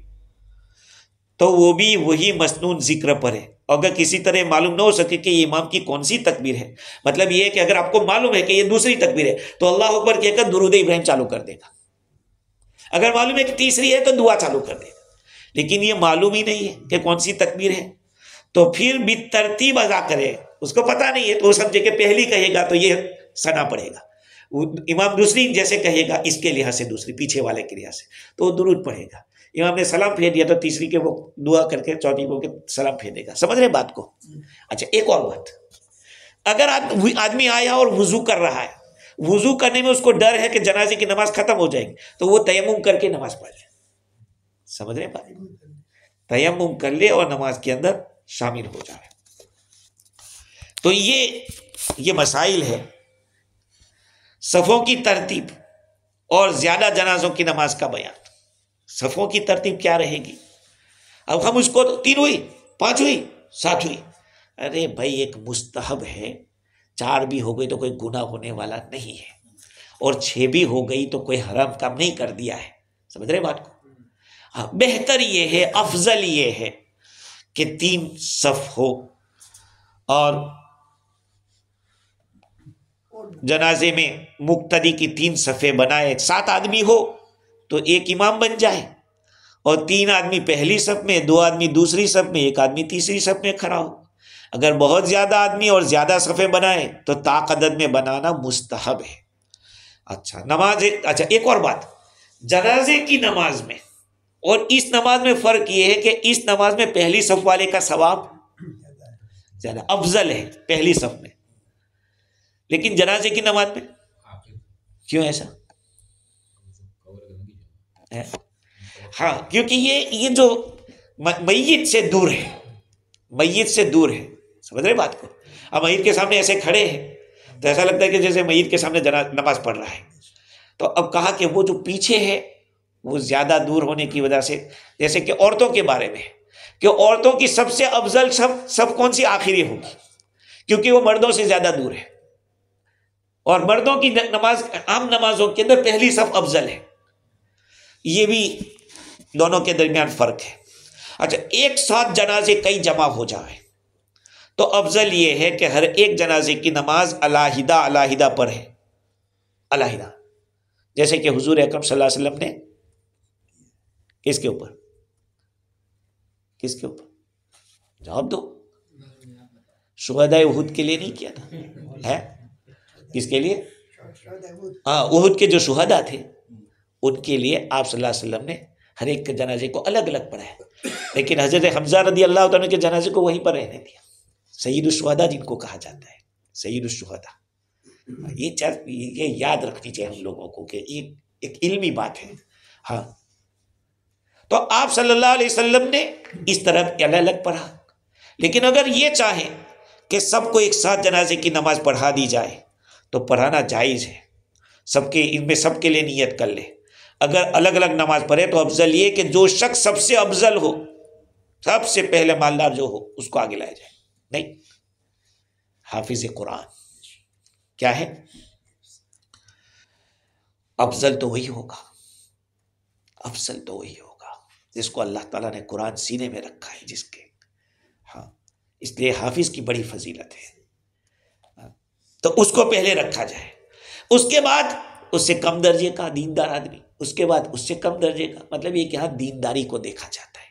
تو وہ بھی وہی مسنون ذکر پڑھے. اگر کسی طرح معلوم نہ ہو سکے کہ یہ امام کی کون سی تکبیر ہے، مطلب یہ ہے کہ اگر آپ کو معلوم ہے کہ یہ دوسری تکبیر ہے تو اللہ اکبر کہہ کر درود ابراہیم چالو کر دے گا. اگر معلوم ہے کہ تیسری ہے تو دعا چالو کر دے گا. لیکن یہ معلوم ہی نہیں ہے کہ کون سی تکبیر ہے تو پھر بھی ترتیب ادا کرے. اس کو پتہ نہیں ہے تو وہ سمجھے کہ پہلی کہے گا تو یہ ثنا پڑے گا، امام دوسری جیسے کہے گا اس کے لحاظ سے دوسری پیچھے والے کے لحاظ سے تو وہ درود پڑھے گا. امام نے سلام پھیر دیا تو تیسری کے وہ دعا کر کے 4تھی کو سلام پھیر دے گا. سمجھ رہے بات کو؟ اچھا، ایک اور بات، اگر آدمی آیا اور وضو کر رہا ہے، وضو کرنے میں اس کو ڈر ہے کہ جنازے کی نماز ختم ہو جائے گی تو وہ تیمم کر کے نماز پڑھ لے. سمجھ رہے بات؟ تیمم کر لے اور نماز کے اندر شامل ہو جائے. تو یہ مسائل ہے صفوں کی ترتیب اور زیادہ جنازوں کی نماز کا بیان. صفوں کی ترتیب کیا رہے گی؟ اب ہم اس کو 3 ہوئی، 5 ہوئی، 7 ہوئی. ارے بھائی ایک مستحب ہے، 4 بھی ہو گئی تو کوئی گناہ ہونے والا نہیں ہے، اور 6 بھی ہو گئی تو کوئی حرام کام نہیں کر دیا ہے. سمجھ رہے بات کو؟ ہاں، بہتر یہ ہے، افضل یہ ہے کہ 3 صف ہو اور جنازے میں مقتدی کی 3 صفیں بنائے. 7 آدمی ہو تو ایک امام بن جائے اور 3 آدمی پہلی صف میں، 2 آدمی دوسری صف میں، 1 آدمی تیسری صف میں کھڑا ہو. اگر بہت زیادہ آدمی اور زیادہ صفیں بنائے تو طاقت میں بنانا مستحب ہے. اچھا ایک اور بات، جنازے کی نماز میں اور اس نماز میں فرق یہ ہے کہ اس نماز میں پہلی صف والے کا ثواب زیادہ افضل ہے پہلی صف میں، لیکن جنازے کی نماز میں کیوں ایسا؟ ہاں، کیونکہ یہ جو میت سے دور ہے، میت سے دور ہے. سمجھ رہے بات کو؟ اب میت کے سامنے ایسے کھڑے ہیں تو ایسا لگتا ہے کہ جیسے میت کے سامنے نماز پڑھ رہا ہے. تو اب کہا کہ وہ جو پیچھے ہے وہ زیادہ دور ہونے کی وجہ سے، جیسے کہ عورتوں کے بارے میں کہ عورتوں کی سب سے افضل سب کون سی؟ آخری ہوگی، کیونکہ وہ مردوں سے زیادہ دور ہے. اور مردوں کی نماز عام نمازوں کے اندر پہلی صف افضل ہے. یہ بھی دونوں کے درمیان فرق ہے. اچھا، ایک ساتھ جنازے کئی جمع ہو جائے تو افضل یہ ہے کہ ہر ایک جنازے کی نماز علیحدہ پڑھے، علیحدہ، جیسے کہ حضور اکرم صلی اللہ علیہ وسلم نے کس کے اوپر جواب دو. شہدائے احد کے لیے نہیں کیا تھا ہے؟ کس کے لیے؟ ہاں، احد کے جو شہداء تھے ان کے لیے آپ صلی اللہ علیہ وسلم نے ہر ایک کے جنازے کو الگ الگ پڑھایا، لیکن حضرت حمزہ رضی اللہ تعالیٰ کے جنازے کو وہیں پر رہنے دیا. سید الشہداء جن کو کہا جاتا ہے، سید الشہداء. یہ یاد رکھنی چاہیے ہم لوگوں کو کہ ایک علمی بات ہے. ہاں، تو آپ صلی اللہ علیہ وسلم نے اس طرح الگ الگ پڑھا. لیکن اگر یہ چاہیں کہ سب کو ایک ساتھ جنازے کی نماز پڑھا دی جائے تو پڑھانا جائز ہے. ان میں سب کے لیے نیت کر لے. اگر الگ الگ نماز پڑھے تو افضل یہ کہ جو شخص سب سے افضل ہو، سب سے پہلے مالدار جو ہو، اس کو آگے لایا جائے. نہیں، حافظ قرآن کیا ہے؟ افضل تو وہی ہوگا، افضل تو وہی ہوگا جس کو اللہ تعالیٰ نے قرآن سینے میں رکھا ہے، جس کے. ہاں، اس لیے حافظ کی بڑی فضیلت ہے. تو اس کو پہلے رکھا جائے. اس کے بعد اس سے کم درجے کا دیندار آدمی، اس کے بعد اس سے کم درجے کا. مطلب یہ کہ ہاں دینداری کو دیکھا جاتا ہے.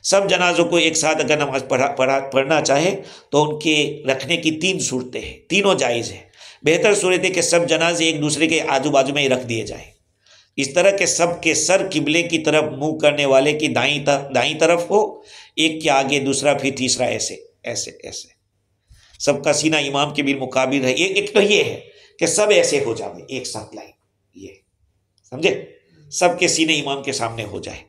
سب جنازوں کو ایک ساتھ اگر نماز پڑھنا چاہے تو ان کے رکھنے کی 3 صورتیں ہیں، تینوں جائز ہیں. بہتر صورت ہے کہ سب جنازے ایک دوسرے کے آجو بازو میں ہی رکھ دیے جائیں، اس طرح کہ سب کے سر قبلے کی طرف منہ کرنے والے کی دائیں طرف ہو، ایک کے آگے دوسرا پھر تیسرا، ایسے ایسے ایسے. سب کا سینہ امام کے بالمقابل ہے. ایک تو یہ ہے کہ سب ایسے ہو جائے، ایک ساتھ لائن، یہ سمجھے، سب کے سینے امام کے سامنے ہو جائے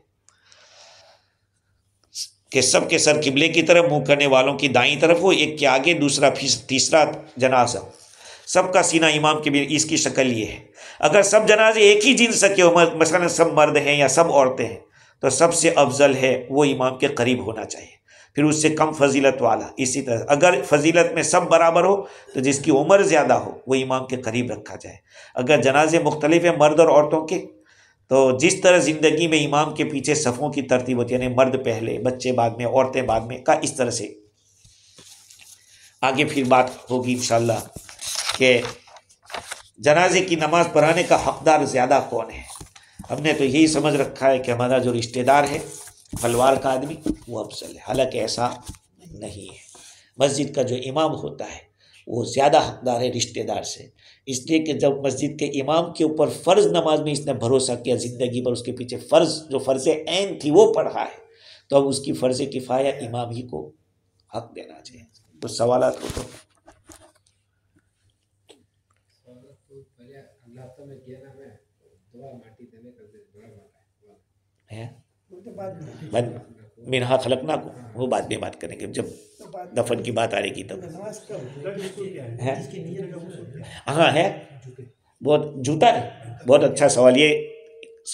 کہ سب کے سر قبلے کی طرف منہ کرنے والوں کی دائیں طرف ہو، ایک کے آگے دوسرا پھر تیسرا جنازہ، سب کا سینہ امام کے بھی. اس کی شکل یہ ہے. اگر سب جنازے ایک ہی جنس کے ہو، مثلا سب مرد ہیں یا سب عورتیں ہیں، تو سب سے افضل ہے وہ امام کے قریب ہونا چاہیے، پھر اس سے کم فضیلت والا. اسی طرح اگر فضیلت میں سب برابر ہو تو جس کی عمر زیادہ ہو وہ امام کے قریب رکھا جائے. اگر جنازے مختلف ہیں مرد اور عورتوں کے، تو جس طرح زندگی میں امام کے پیچھے صفوں کی ترتیب ہوتی ہے، یعنی مرد پہلے، بچے بعد میں، عورتیں بعد میں کا، اس طرح سے آگے پھر بات ہوگی انشاءاللہ کہ جنازے کی نماز پڑھانے کا حقدار زیادہ کون ہے. ہم نے تو یہی سمجھ رکھا ہے کہ ہمارا جو رشتہ دار ہے، پھلوار کا آدمی، وہ افضل ہے. حالانکہ ایسا نہیں ہے. مسجد کا جو امام ہوتا ہے وہ زیادہ حقدار ہے رشتہ دار سے، اس لیے کہ جب مسجد کے امام کے اوپر فرض نماز میں اس نے بھروسہ کیا، زندگی بھر اس کے پیچھے فرض جو فرض عین تھی وہ پڑھا ہے، تو اب اس کی فرض کفایہ امام ہی کو حق دینا چاہیے. کچھ سوالات ہو تو منہا خلقنا کو، وہ بعد میں بات کریں گے جب دفن کی بات آ رہے گی تب. ہاں ہے بہت جوتا ہے. بہت اچھا سوال، یہ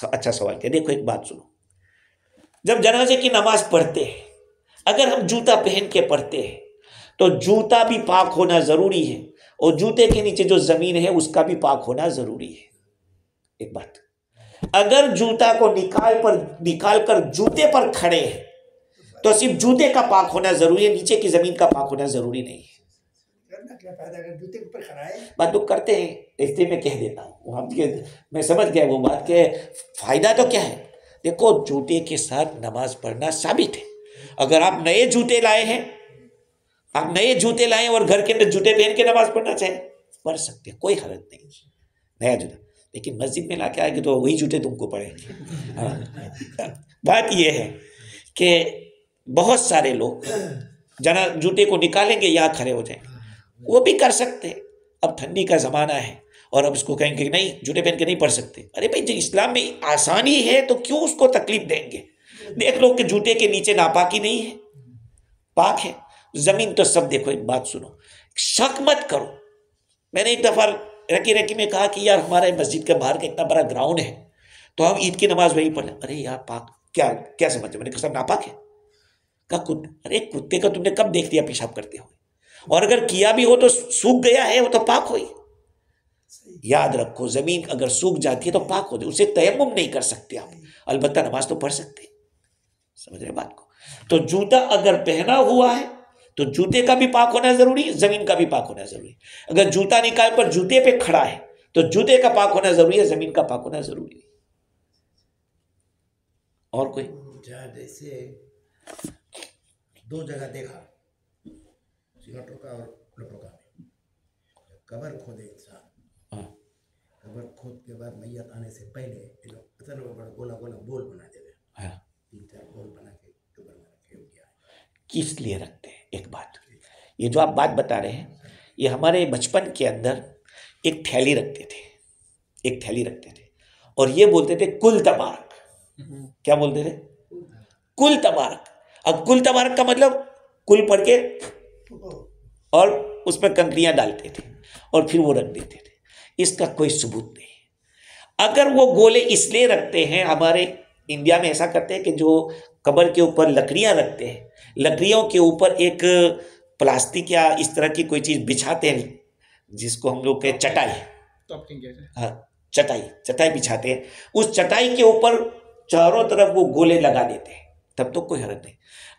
اچھا سوال کیا. دیکھو ایک بات سنو، جب جنازے کی نماز پڑھتے ہیں اگر ہم جوتا پہن کے پڑھتے ہیں تو جوتا بھی پاک ہونا ضروری ہے، اور جوتے کے نیچے جو زمین ہے اس کا بھی پاک ہونا ضروری ہے. ایک بات، اگر جوتا کو نکال کر جوتے پر کھڑے ہیں تو صرف جوتے کا پاک ہونا ضروری ہے، نیچے کی زمین کا پاک ہونا ضروری نہیں ہے. بات تو کرتے ہیں، اس لیے میں کہہ دیتا ہوں. میں سمجھ گیا وہ بات کہ فائدہ تو کیا ہے. دیکھو جوتے کے ساتھ نماز پڑھنا ثابت ہے. اگر آپ نئے جوتے لائیں اور گھر کے اندر جوتے پہن کے نماز پڑھنا چاہیں پڑھ سکتے ہیں، کوئی حرج نہیں. نیا جوتا، لیکن مسجد میں لا کے آئے گے تو وہی جوتے تم کو پڑیں گے. بات یہ ہے کہ بہت سارے لوگ جوتے کو نکالیں گے یہاں کھڑے ہو جائیں گے، وہ بھی کر سکتے. اب ٹھنڈی کا زمانہ ہے اور اب اس کو کہیں گے کہ نہیں جوتے پہن کے نہیں پڑھ سکتے. ارے بھائی، جو اسلام میں آسانی ہے تو کیوں اس کو تکلیف دیں گے. دیکھ لو کہ جوتے کے نیچے ناپاکی نہیں ہے، پاک ہے. زمین تو سب دیکھو. ایک بات سنو، شک مت کرو. میں نے ایک دفعہ رکی میں کہا کہ یار ہمارے مسجد کے باہر کا اتنا بڑا گراؤنڈ ہے تو ہم عید کی نماز وہیں پڑھ لیں. ارے یار پاک کیا سمجھتے؟ میں نے کہا سب ناپاک ہے. ارے کتے کا تم نے کب دیکھ دیا پیشاب کرتے ہوئے؟ اور اگر کیا بھی ہو تو سوکھ گیا ہے وہ تو پاک ہوئی. یاد رکھو زمین اگر سوکھ جاتی ہے تو پاک ہوتی ہے، اسے تیمم نہیں کر سکتے آپ، البتہ نماز تو پڑھ سکتے. سمجھ رہے بات کو؟ تو جوتا اگر پہنا ہوا ہے تو جوتے کا بھی پاک ہونا ضروری ہے، زمین کا بھی پاک ہونا ضروری ہے. اگر جوتا نکال پر جوتے پہ کھڑا ہے تو جوتے کا پاک ہونا ضروری ہے، زمین کا پاک ہونا ضروری ہے. اور کوئی دو جگہ دیکھا، سنگٹوکا اور لٹوکا میں، قبر کھودے انسان، قبر کھود کے بعد میت آنے سے پہلے اتنا بڑا گولا گولا بول بنا دے گا، 3-4 بول بنا کے قبر میں رکھے ہوئے ہیں۔ کس لیے رکھتے ہیں؟ ایک بات، یہ جو آپ بات بتا رہے ہیں، یہ ہمارے بچپن کے اندر ایک تھیلی رکھتے تھے، ایک تھیلی رکھتے تھے اور یہ بولتے تھے کل تبارک۔ کیا بولتے تھے؟ کل تبارک۔ اب کل تبارک کا مطلب کل پڑھ کے اور اس میں کنکریاں ڈالتے تھے اور پھر وہ رکھ دیتے تھے۔ اس کا کوئی ثبوت نہیں ہے۔ اگر وہ گولے اس لیے رکھتے ہیں، ہمارے انڈیا میں ایسا کرتے ہیں کہ جو قبر کے اوپر لکڑیاں رکھتے ہیں، لکڑیوں کے اوپر ایک پلاسٹک یا اس طرح کی کوئی چیز بچھاتے ہیں جس کو ہم لوگ کہ چٹائی، ہاں چٹائی بچھاتے ہیں، اس چٹائی کے اوپر چاروں طرف وہ گولے لگا دیتے ہیں، تب تو کوئی حرج نہیں۔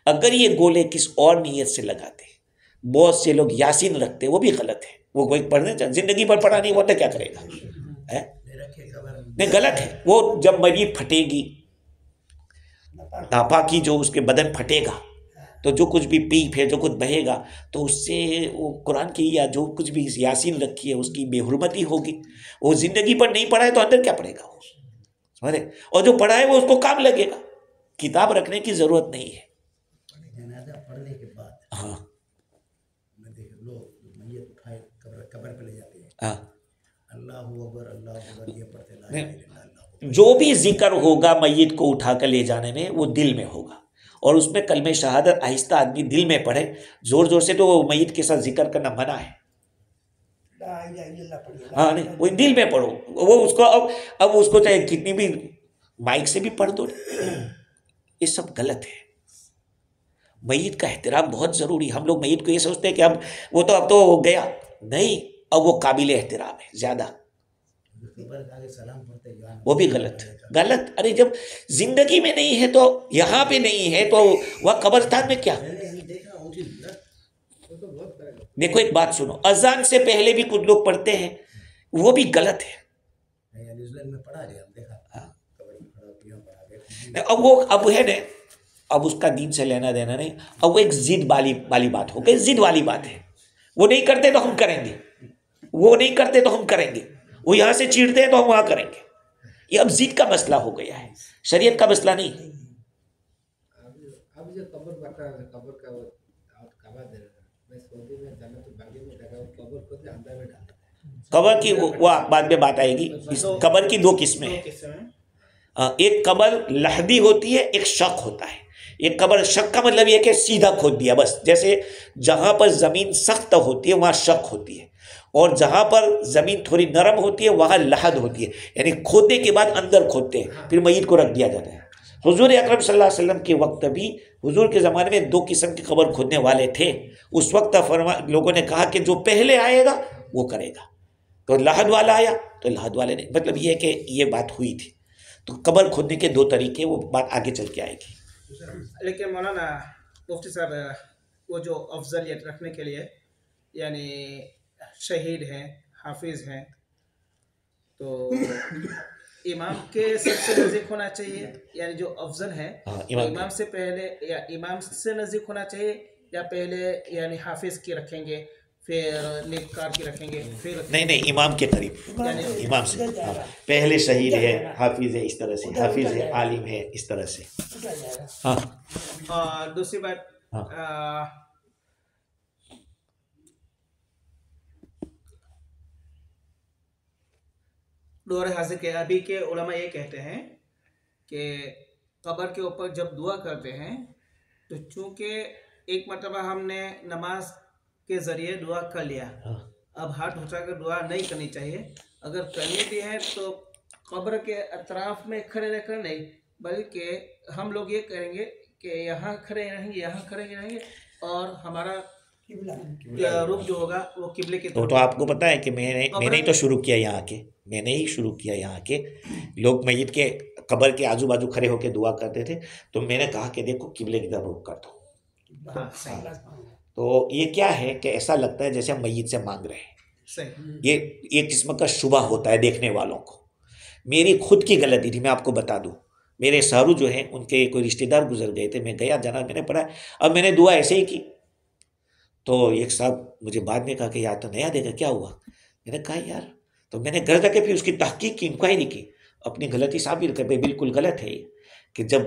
اگر یہ گولے کس اور نیت سے لگاتے ہیں، بہت سے لوگ یاسین رکھتے ہیں، وہ بھی غلط ہے، وہ کوئی پڑھنے زندگی بھر پڑھا نہیں ہوتا کیا کرے گا؟ نہیں، غلط ہے۔ وہ جب میت پھٹے گی، ناپاکی جو اس کے بدن پھٹے گا تو جو کچھ بھی پیپ ہے، جو کچھ بہے گا تو اس سے وہ قرآن کی یا جو کچھ بھی یاسین رکھی ہے اس کی بے حرمتی ہوگی۔ وہ زندگی پر نہیں پڑھا ہے تو اندر کیا پڑھے گا وہ، سمجھے؟ اور جو پڑھا ہے وہ اس کو کام لگے گا۔ کتاب رکھنے کی ضرورت نہیں ہے۔ جنازہ پڑھنے کے بعد ہاں میں دیکھ لوگ میت اٹھائے قبر پہ لے جاتے ہیں، ہاں، اللہ اکبر اللہ اکبر یہ پڑھتے لا الہ الا اللہ۔ جو بھی ذکر ہوگا میت کو اٹھا کر لے جانے میں وہ دل میں ہوگا، اور اس میں کلمہ شہادت آہستہ آدمی دل میں پڑھے، زور زور سے تو میت کے ساتھ ذکر کرنا منع ہے۔ ہاں نہیں، وہ دل میں پڑھو، وہ اس کو اب اس کو چاہے کتنی بھی مائک سے بھی پڑھ دو، یہ سب غلط ہے۔ میت کا احترام بہت ضروری۔ ہم لوگ میت کو یہ سوچتے ہیں کہ اب اب تو گیا، نہیں، اب وہ قابل احترام ہے زیادہ، وہ بھی غلط۔ ارے جب زندگی میں نہیں ہے تو یہاں پہ نہیں ہے تو وہ قبرستان میں کیا؟ دیکھو ایک بات سنو، اذان سے پہلے بھی کچھ لوگ پڑھتے ہیں، وہ بھی غلط ہے۔ اب ہے نا، اب اس کا دین سے لینا دینا نہیں، اب وہ ایک ضد والی بات ہو گئی، ضد والی بات ہے۔ وہ نہیں کرتے تو ہم کریں گے، وہ نہیں کرتے تو ہم کریں گے، وہ یہاں سے چیڑتے ہیں تو ہم وہاں کریں گے۔ یہ اب ضد کا مسئلہ ہو گیا ہے، شریعت کا مسئلہ نہیں۔ اب جو قبر بتا ہے، قبر کا کعبہ دے رہا ہے، میں سعودی میں جانا تو باغی میں لگا قبر کو اندر میں ڈال دیتا ہے۔ قبر کی وہ بعد میں بات آئے گی۔ اس قبر کی 2 قسمیں ہیں، ایک قبر لحدی ہوتی ہے، ایک شق ہوتا ہے۔ ایک قبر شق کا مطلب یہ کہ سیدھا کھود دیا، بس جیسے جہاں پر زمین سخت ہوتی ہے وہاں شق ہوتی ہے، اور جہاں پر زمین تھوڑی نرم ہوتی ہے وہاں لحد ہوتی ہے، یعنی کھودنے کے بعد اندر کھودتے ہیں، پھر میت کو رکھ دیا جاتا ہے۔ حضور اکرم صلی اللہ علیہ وسلم کے وقت بھی، حضور کے زمانے میں 2 قسم کی قبر کھودنے والے تھے۔ اس وقت لوگوں نے کہا کہ جو پہلے آئے گا وہ کرے گا، تو لحد والا آیا تو لحد والے نے، مطلب یہ کہ یہ بات ہوئی تھی۔ تو قبر کھودنے کے 2 طریقے، وہ بات آگے چل کے آئے گی۔ لیکن مولانا مفتی صاحب، وہ جو افضلیت رکھنے کے لیے یعنی شہید ہیں، حافظ ہیں، تو امام کے سب سے نزدیک ہونا چاہیے، یعنی جو افضل ہے امام سے پہلے یا امام سے نزدیک ہونا چاہیے، یا پہلے یعنی حافظ کی رکھیں گے پھر نیککار کی رکھیں گے، پھر نہیں، امام کے قریب، امام سے پہلے شہید ہے، حافظ ہے، اس طرح سے حافظ ہے، عالم ہے، اس طرح سے۔ ہاں، اور دوسری بات، دور حاضر کے ابھی کے علماء یہ کہتے ہیں کہ قبر کے اوپر جب دعا کرتے ہیں تو چونکہ ایک مرتبہ ہم نے نماز کے ذریعے دعا کر لیا، اب ہاتھ اٹھا کر دعا نہیں کرنی چاہیے۔ اگر کرنی بھی ہے تو قبر کے اطراف میں کھڑے رہ کر نہیں، بلکہ ہم لوگ یہ کریں گے کہ یہاں کھڑے رہیں گے، یہاں کھڑے رہیں گے، اور ہمارا رخ جو ہوگا وہ قبلے کی طرف۔ تو آپ کو پتہ ہے کہ میں نے ہی تو شروع کیا یہاں کے، میں نے ہی شروع کیا یہاں کے لوگ میت کے قبر کے آجو باجو کھڑے ہو کے دعا کرتے تھے، تو میں نے کہا کہ دیکھو قبلے کی طرف رخ کر دو۔ تو یہ کیا ہے کہ ایسا لگتا ہے جیسے ہم میت سے مانگ رہے ہیں، یہ ایک قسم کا شبہ ہوتا ہے دیکھنے والوں کو۔ میری خود کی غلطی تھی، میں آپ کو بتا دوں، میرے سارو جو ہیں ان کے کوئی رشتہ دار گزر گئے تھے، میں گیا جنازہ میں نے پڑھا، اب میں نے دعا ایسے ہی کی تو ایک صاحب مجھے بعد میں کہا کہ یار تو نیا دے گا، کیا ہوا؟ میں نے کہا یار، تو میں نے گھر جا کے پھر اس کی تحقیق کی، انکوائری کی، اپنی غلطی ثابت کر پہ بالکل غلط ہے یہ، کہ جب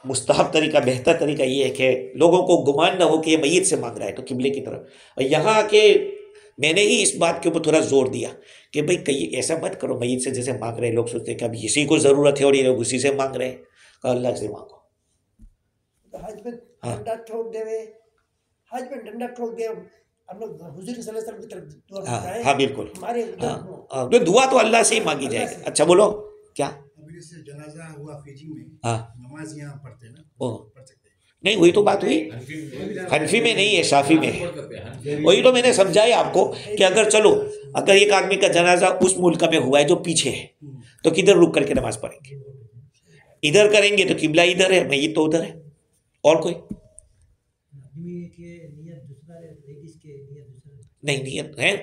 مستحب طریقہ بہتر طریقہ یہ ہے کہ لوگوں کو گمان نہ ہو کہ یہ میت سے مانگ رہا ہے تو قبلے کی طرف، اور یہاں آ کے میں نے ہی اس بات کے اوپر تھوڑا زور دیا کہ بھئی کہیں ایسا مت کرو میت سے جیسے مانگ رہے ہیں، لوگ سوچتے ہیں کہ اب اسی کو ضرورت ہے اور یہ لوگ اسی سے مانگ رہے ہیں، کہا اللہ سے مانگو. حج میں ڈنڈا ٹھوک دے ہوئے، حج میں ڈنڈا ٹھوک دے، ہم لوگ حضور صلی اللہ علیہ وسلم کی طرف دعا کرتے ہیں. ہاں بالکل، ہمارے تو دعا تو اللہ سے ہی مانگی جائے گی. اچھا بولو کیا؟ ابھی سے جنازہ ہوا فیجنگ میں، ہاں نماز یہاں پڑھتے ہیں نا، پڑھ سکتے ہیں. نہیں وہی تو بات ہوئی، حنفی میں نہیں ہے، شافی میں ہے. وہی تو میں نے سمجھایا آپ کو کہ اگر چلو اگر ایک آدمی کا جنازہ اس ملک میں ہوا ہے جو پیچھے ہے تو کدھر رک کر کے نماز پڑھیں گے؟ ادھر کریں گے تو قبلہ ادھر ہے، میت تو ادھر ہے. اور کوئی نہیں نیت ہے.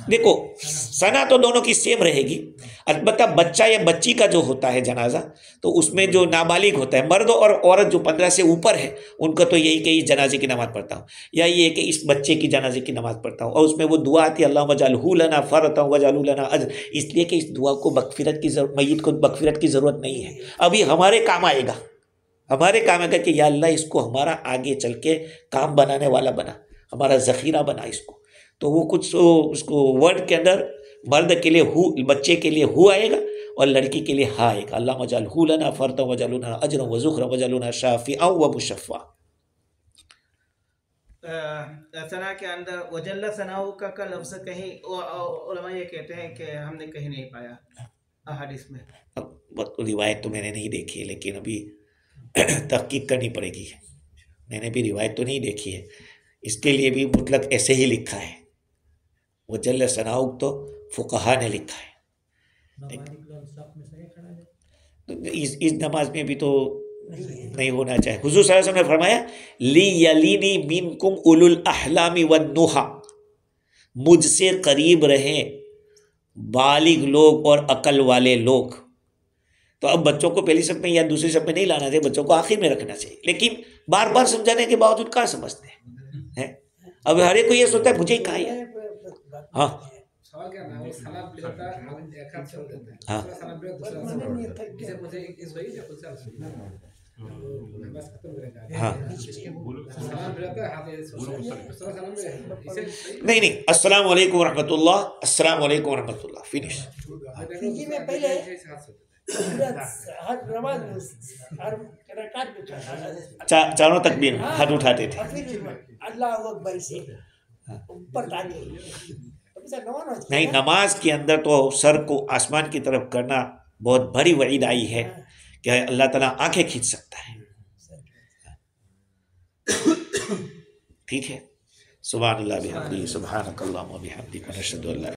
دیکھو سنا تو دونوں کی سیم رہے گی، البتہ بچہ یا بچی کا جو ہوتا ہے جنازہ تو اس میں جو نابالغ ہوتا ہے، مرد اور عورت جو 15 سے اوپر ہے ان کا تو یہی کہ اس جنازے کی نماز پڑھتا ہوں، یا یہ کہ اس بچے کی جنازے کی نماز پڑھتا ہوں، اور اس میں وہ دعا آتی ہے اللہم اجعلہ لنا فرۃ واجعلہ لنا اجر، اس لیے کہ اس دعا کو مغفرت کی میت کو مغفرت کی ضرورت نہیں ہے. ابھی ہمارے کام آئے گا، ہمارے کام آئے گا کہ یا اللہ اس کو ہمارا آگے چل کے کام بنانے والا بنا، ہمارا ذخیرہ بنا اس کو. تو وہ کچھ اس کو ورڈ کے اندر مرد کے لیے ہو، بچے کے لیے ہو آئے گا اور لڑکی کے لیے ہا آئے گا. اللہم اجعلہ لنا فرۃ واجعلہ لنا اجرا وذخرا واجعلہ لنا شافعا ومشفعا. ثنا کے اندر وجل ثناؤ کا لفظ کہیں علماء یہ کہتے ہیں کہ ہم نے کہیں نہیں پایا احادیث میں. اب روایت تو میں نے نہیں دیکھی ہے، لیکن ابھی تحقیق کرنی پڑے گی. میں نے بھی روایت تو نہیں دیکھی ہے، اس کے لیے بھی مطلق ایسے ہی لکھا ہے. وجل ثناؤ تو فقہا نے لکھا ہے، اس نماز میں بھی تو نہیں ہونا چاہیے. حضور صلی اللہ علیہ وسلم نے فرمایا لیلینی منکم اولو الاحلام والنہی، مجھ سے قریب رہیں بالغ لوگ اور عقل والے لوگ. تو اب بچوں کو پہلی صف میں یا دوسری صف میں نہیں لانا چاہیے، بچوں کو آخر میں رکھنا چاہیے. لیکن بار بار سمجھانے کے باوجود کہاں سمجھتے ہیں؟ اب ہر ایک کو یہ سوچتا ہے مجھے ہی کہا ہے. ہاں ہاں نہیں السلام علیکم ورحمۃ اللہ، السلام علیکم ورحمۃ اللہ، فنش. چاروں تکبیر ہاتھ اٹھاتے تھے. نہیں نماز کے اندر تو سر کو آسمان کی طرف کرنا بہت بڑی وعید آئی ہے کہ اللہ تعالیٰ آنکھیں کھینچ سکتا ہے. ٹھیک ہے، سبحان اللہ بحمدہ، سبحانک اللہم وبحمدک، نشہد ان لا